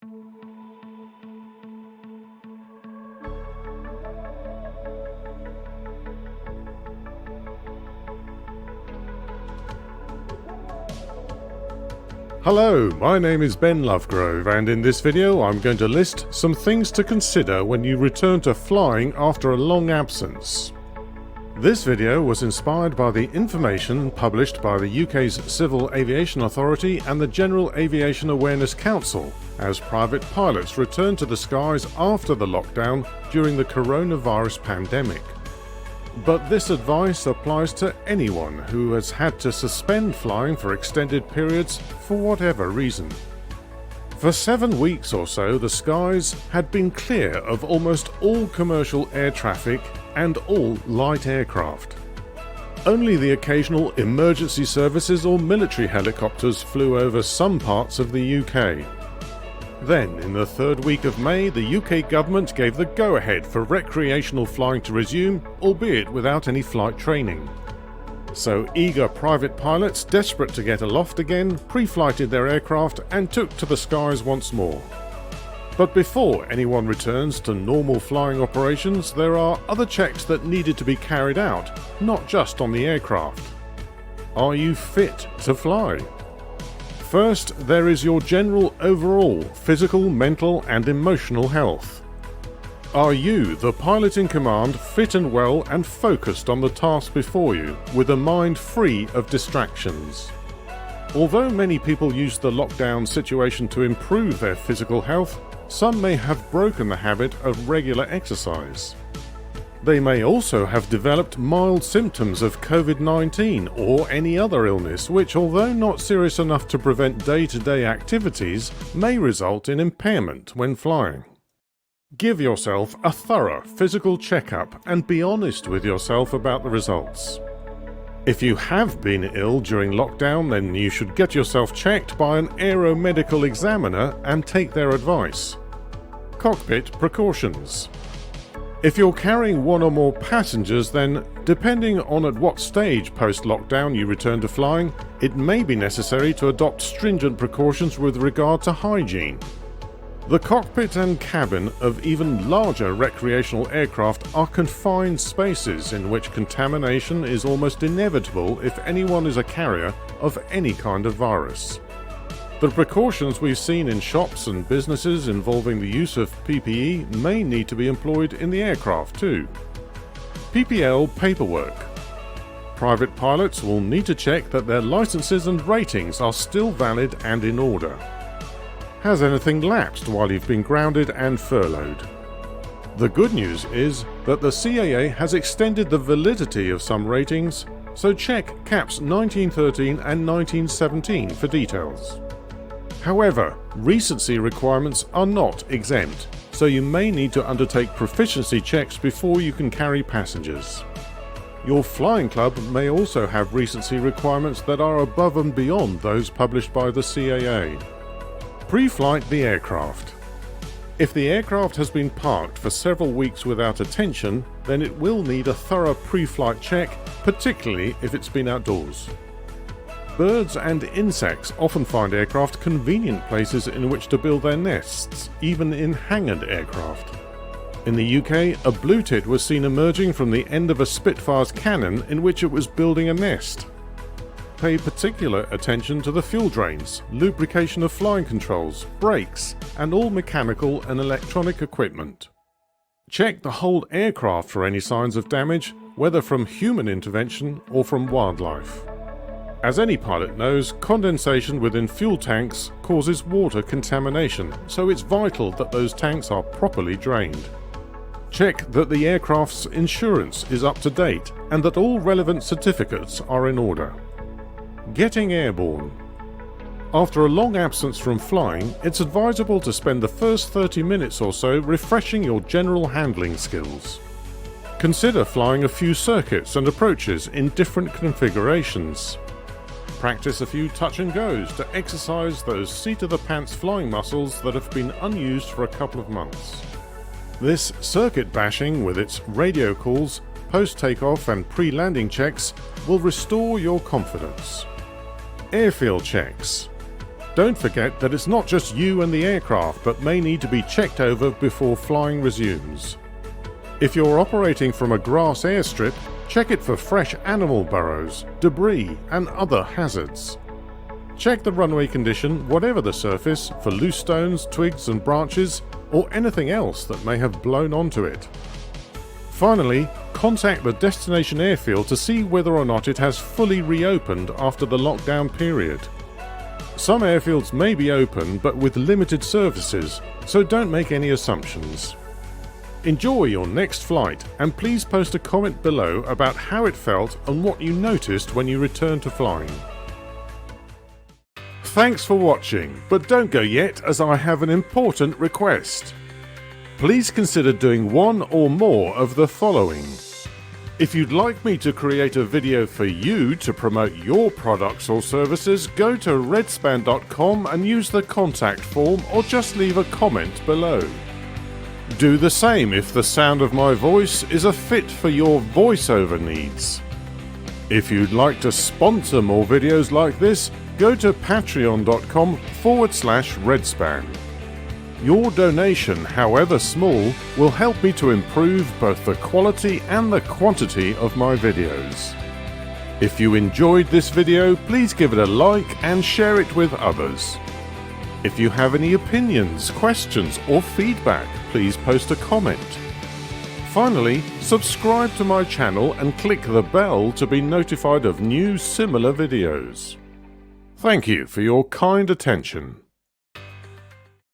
Hello, my name is Ben Lovegrove, and in this video I'm going to list some things to consider when you return to flying after a long absence. This video was inspired by the information published by the UK's Civil Aviation Authority and the General Aviation Awareness Council as private pilots return to the skies after the lockdown during the coronavirus pandemic. But this advice applies to anyone who has had to suspend flying for extended periods for whatever reason. For 7 weeks or so, the skies had been clear of almost all commercial air traffic and all light aircraft. Only the occasional emergency services or military helicopters flew over some parts of the UK. Then, in the third week of May, the UK government gave the go-ahead for recreational flying to resume, albeit without any flight training. So eager private pilots, desperate to get aloft again, pre-flighted their aircraft and took to the skies once more. But before anyone returns to normal flying operations, there are other checks that needed to be carried out, not just on the aircraft. Are you fit to fly? First, there is your general overall physical, mental and emotional health. Are you, the pilot in command, fit and well and focused on the task before you, with a mind free of distractions? Although many people use the lockdown situation to improve their physical health, some may have broken the habit of regular exercise. They may also have developed mild symptoms of COVID-19 or any other illness which, although not serious enough to prevent day-to-day activities, may result in impairment when flying. Give yourself a thorough physical checkup and be honest with yourself about the results. If you have been ill during lockdown, then you should get yourself checked by an aeromedical examiner and take their advice. Cockpit Precautions. If you're carrying one or more passengers, then, depending on at what stage post-lockdown you return to flying, it may be necessary to adopt stringent precautions with regard to hygiene. The cockpit and cabin of even larger recreational aircraft are confined spaces in which contamination is almost inevitable if anyone is a carrier of any kind of virus. The precautions we've seen in shops and businesses involving the use of PPE may need to be employed in the aircraft too. PPL paperwork. Private pilots will need to check that their licenses and ratings are still valid and in order. Has anything lapsed while you've been grounded and furloughed? The good news is that the CAA has extended the validity of some ratings, so check CAPS 1913 and 1917 for details. However, recency requirements are not exempt, so you may need to undertake proficiency checks before you can carry passengers. Your flying club may also have recency requirements that are above and beyond those published by the CAA. Pre-flight the aircraft. If the aircraft has been parked for several weeks without attention, then it will need a thorough pre-flight check, particularly if it's been outdoors. Birds and insects often find aircraft convenient places in which to build their nests, even in hangared aircraft. In the UK, a blue tit was seen emerging from the end of a Spitfire's cannon in which it was building a nest. Pay particular attention to the fuel drains, lubrication of flying controls, brakes, and all mechanical and electronic equipment. Check the whole aircraft for any signs of damage, whether from human intervention or from wildlife. As any pilot knows, condensation within fuel tanks causes water contamination, so it's vital that those tanks are properly drained. Check that the aircraft's insurance is up to date and that all relevant certificates are in order. Getting airborne. After a long absence from flying, it's advisable to spend the first 30 minutes or so refreshing your general handling skills. Consider flying a few circuits and approaches in different configurations. Practice a few touch and goes to exercise those seat-of-the-pants flying muscles that have been unused for a couple of months. This circuit bashing with its radio calls, post-takeoff and pre-landing checks will restore your confidence. Airfield checks. Don't forget that it's not just you and the aircraft, but may need to be checked over before flying resumes. If you're operating from a grass airstrip, check it for fresh animal burrows, debris and other hazards. Check the runway condition, whatever the surface, for loose stones, twigs and branches, or anything else that may have blown onto it. Finally, contact the destination airfield to see whether or not it has fully reopened after the lockdown period. Some airfields may be open but with limited services, so don't make any assumptions. Enjoy your next flight, and please post a comment below about how it felt and what you noticed when you return to flying. Thanks for watching, but don't go yet, as I have an important request. Please consider doing one or more of the following. If you'd like me to create a video for you to promote your products or services, go to redspan.com and use the contact form, or just leave a comment below. Do the same if the sound of my voice is a fit for your voiceover needs. If you'd like to sponsor more videos like this, go to patreon.com/redspan. Your donation, however small, will help me to improve both the quality and the quantity of my videos. If you enjoyed this video, please give it a like and share it with others. If you have any opinions, questions or feedback, please post a comment. Finally, subscribe to my channel and click the bell to be notified of new similar videos. Thank you for your kind attention.